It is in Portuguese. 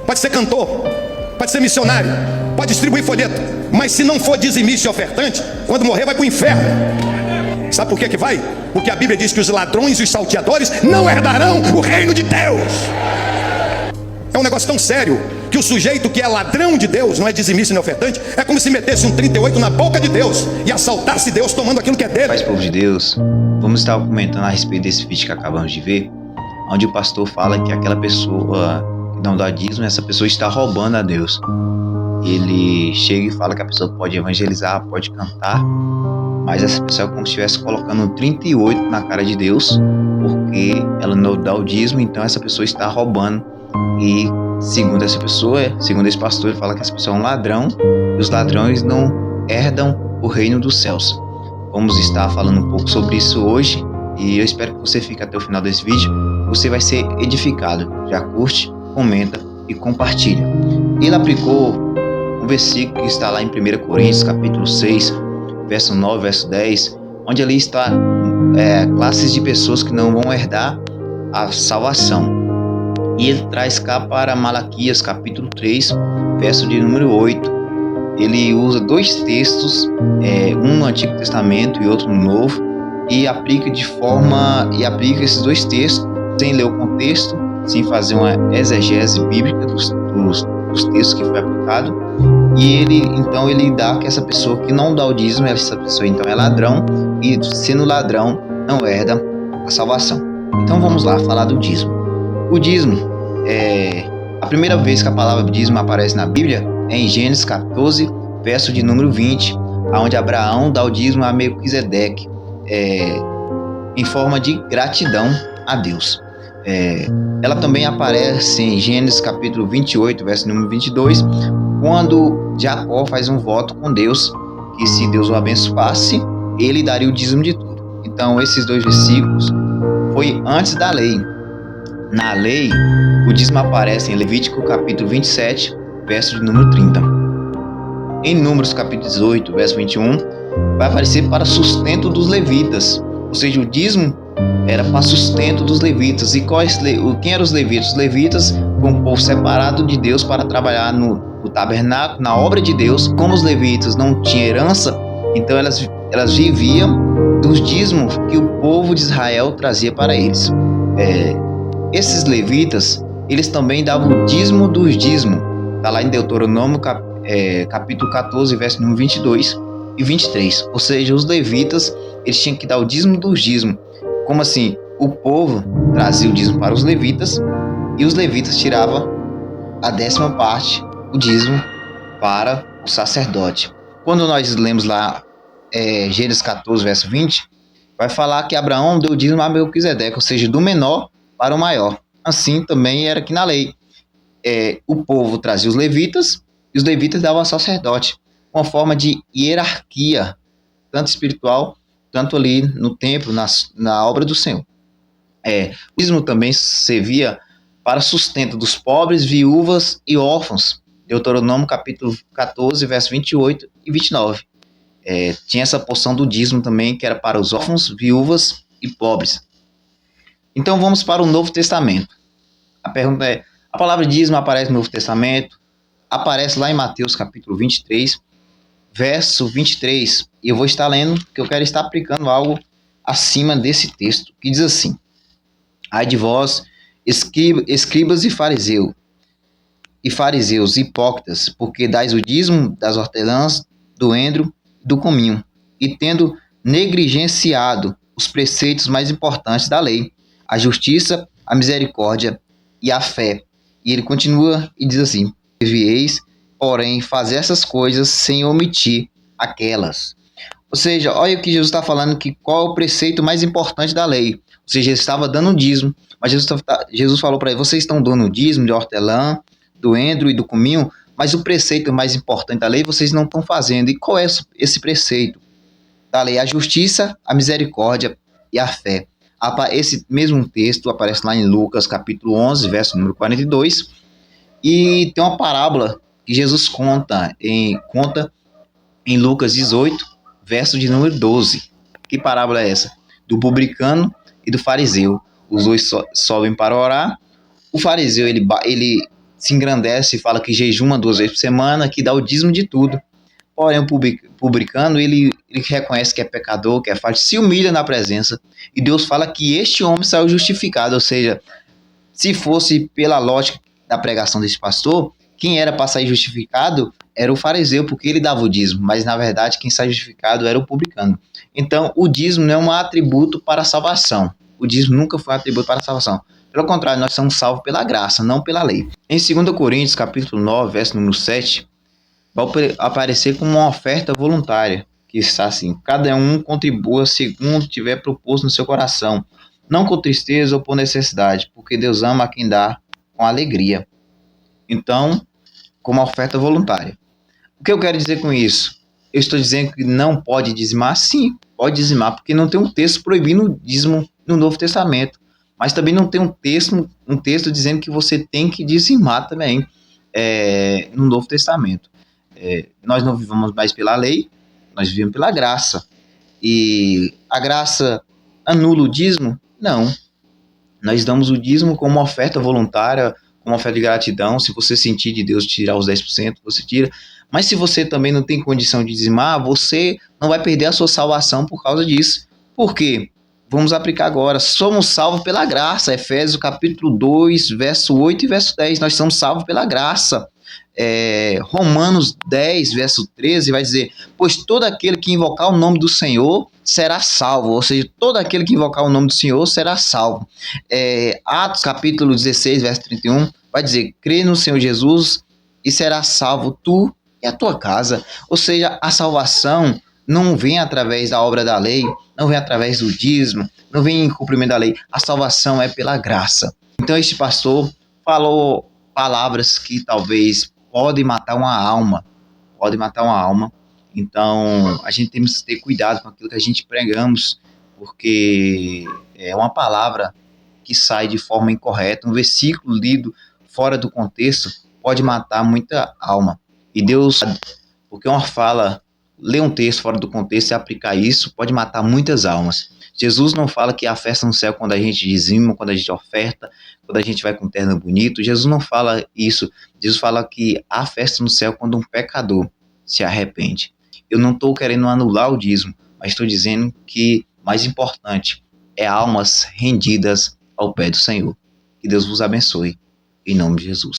pode ser cantor, pode ser missionário, pode distribuir folheto, mas se não for dizimista e ofertante, quando morrer vai para o inferno. Sabe por que vai? Porque a Bíblia diz que os ladrões e os salteadores não herdarão o reino de Deus. É um negócio tão sério que o sujeito que é ladrão de Deus, não é dizimista nem ofertante, é como se metesse um 38 na boca de Deus e assaltasse Deus tomando aquilo que é dele. Paz, povo de Deus, vamos estar comentando a respeito desse vídeo que acabamos de ver, onde o pastor fala que aquela pessoa que não dá dízimo, essa pessoa está roubando a Deus. Ele chega e fala que a pessoa pode evangelizar, pode cantar, mas essa pessoa é como se estivesse colocando um 38 na cara de Deus, porque ela não dá o dízimo, então essa pessoa está roubando. E segundo essa pessoa, segundo esse pastor, ele fala que essa pessoa é um ladrão e os ladrões não herdam o reino dos céus. Vamos estar falando um pouco sobre isso hoje e eu espero que você fique até o final desse vídeo. Você vai ser edificado. Já curte, comenta e compartilha. Ele aplicou um versículo que está lá em 1 Coríntios capítulo 6, verso 9, verso 10, onde ali está classes de pessoas que não vão herdar a salvação. E ele traz cá para Malaquias capítulo 3, verso de número 8. Ele usa dois textos, um no Antigo Testamento e outro no Novo, e aplica esses dois textos sem ler o contexto, sem fazer uma exegese bíblica dos textos que foi aplicado. E ele dá que essa pessoa que não dá o dízimo, essa pessoa então é ladrão, e sendo ladrão não herda a salvação. Então vamos lá falar do dízimo. O dízimo, a primeira vez que a palavra dízimo aparece na Bíblia é em Gênesis 14, verso de número 20, onde Abraão dá o dízimo a Melquisedeque, em forma de gratidão a Deus. Ela também aparece em Gênesis capítulo 28, verso número 22, quando Jacó faz um voto com Deus, que se Deus o abençoasse, ele daria o dízimo de tudo. Então esses dois versículos foi antes da lei. Na lei, o dízimo aparece em Levítico capítulo 27, verso de número 30. Em Números capítulo 18, verso 21, vai aparecer para sustento dos levitas. Ou seja, o dízimo era para sustento dos levitas. E quem eram os levitas? Os levitas foram um povo separado de Deus para trabalhar no tabernáculo, na obra de Deus. Como os levitas não tinham herança, então elas viviam dos dízimos que o povo de Israel trazia para eles. Esses levitas, eles também davam o dízimo dos dízimos. Está lá em Deuteronômio capítulo 14, verso número 22 e 23. Ou seja, os levitas, eles tinham que dar o dízimo dos dízimos. Como assim? O povo trazia o dízimo para os levitas e os levitas tiravam a 10ª parte, o dízimo, para o sacerdote. Quando nós lemos lá Gênesis 14, verso 20, vai falar que Abraão deu o dízimo a Melquisedeque, ou seja, do menor para o maior. Assim também era aqui na lei. O povo trazia os levitas e os levitas davam ao sacerdote, uma forma de hierarquia, tanto espiritual, tanto ali no templo, na obra do Senhor. O dízimo também servia para sustento dos pobres, viúvas e órfãos. Deuteronômio capítulo 14, verso 28 e 29. Tinha essa porção do dízimo também, que era para os órfãos, viúvas e pobres. Então vamos para o Novo Testamento. A pergunta é, a palavra dízimo aparece no Novo Testamento? Aparece lá em Mateus capítulo 23, verso 23. E eu vou estar lendo, porque eu quero estar aplicando algo acima desse texto, que diz assim: ai de vós, escribas e fariseus hipócritas, porque dais o dízimo das hortelãs, do endro, do cominho, e tendo negligenciado os preceitos mais importantes da lei, a justiça, a misericórdia e a fé. E ele continua e diz assim: devieis, porém, fazer essas coisas sem omitir aquelas. Ou seja, olha o que Jesus está falando, que qual é o preceito mais importante da lei. Ou seja, ele estava dando um dízimo, mas Jesus falou para ele: vocês estão dando o dízimo de hortelã, do endro e do cominho, mas o preceito mais importante da lei vocês não estão fazendo. E qual é esse preceito da lei? A justiça, a misericórdia e a fé. Esse mesmo texto aparece lá em Lucas capítulo 11, verso número 42, e tem uma parábola que Jesus conta em Lucas 18, verso de número 12. Que parábola é essa? Do publicano e do fariseu. Os dois sobem para orar. O fariseu ele se engrandece e fala que jejuma 2 vezes por semana, que dá o dízimo de tudo. Porém, o publicano, ele reconhece que é pecador, que é falho, se humilha na presença, e Deus fala que este homem saiu justificado. Ou seja, se fosse pela lógica da pregação desse pastor, quem era para sair justificado era o fariseu, porque ele dava o dízimo, mas na verdade quem sai justificado era o publicano. Então, o dízimo não é um atributo para a salvação. O dízimo nunca foi um atributo para a salvação. Pelo contrário, nós somos salvos pela graça, não pela lei. Em 2 Coríntios, capítulo 9, verso número 7, vai aparecer como uma oferta voluntária, que está assim: cada um contribua segundo tiver proposto no seu coração, não com tristeza ou por necessidade, porque Deus ama a quem dá com alegria. Então, como oferta voluntária. O que eu quero dizer com isso? Eu estou dizendo que não pode dizimar? Sim, pode dizimar, porque não tem um texto proibindo o dízimo no Novo Testamento. Mas também não tem um texto dizendo que você tem que dizimar também no Novo Testamento. Nós não vivemos mais pela lei, nós vivemos pela graça. E a graça anula o dízimo? Não. Nós damos o dízimo como uma oferta voluntária, como uma oferta de gratidão. Se você sentir de Deus tirar os 10%, você tira. Mas se você também não tem condição de dizimar, você não vai perder a sua salvação por causa disso. Por quê? Vamos aplicar agora. Somos salvos pela graça. Efésios capítulo 2, verso 8 e verso 10. Nós somos salvos pela graça. Romanos 10, verso 13 vai dizer: pois todo aquele que invocar o nome do Senhor será salvo. Ou seja, todo aquele que invocar o nome do Senhor será salvo. Atos capítulo 16, verso 31 vai dizer: crê no Senhor Jesus e será salvo tu e a tua casa. Ou seja, a salvação não vem através da obra da lei, não vem através do dízimo, não vem em cumprimento da lei. A salvação é pela graça. Então este pastor falou palavras que talvez podem matar uma alma. Então a gente tem que ter cuidado com aquilo que a gente pregamos, porque é uma palavra que sai de forma incorreta, um versículo lido fora do contexto pode matar muita alma. E Deus, porque uma fala, ler um texto fora do contexto e aplicar isso pode matar muitas almas. Jesus não fala que há festa no céu quando a gente dizima, quando a gente oferta, quando a gente vai com um terno bonito. Jesus não fala isso. Jesus fala que há festa no céu quando um pecador se arrepende. Eu não estou querendo anular o dízimo, mas estou dizendo que mais importante é almas rendidas ao pé do Senhor. Que Deus vos abençoe, em nome de Jesus.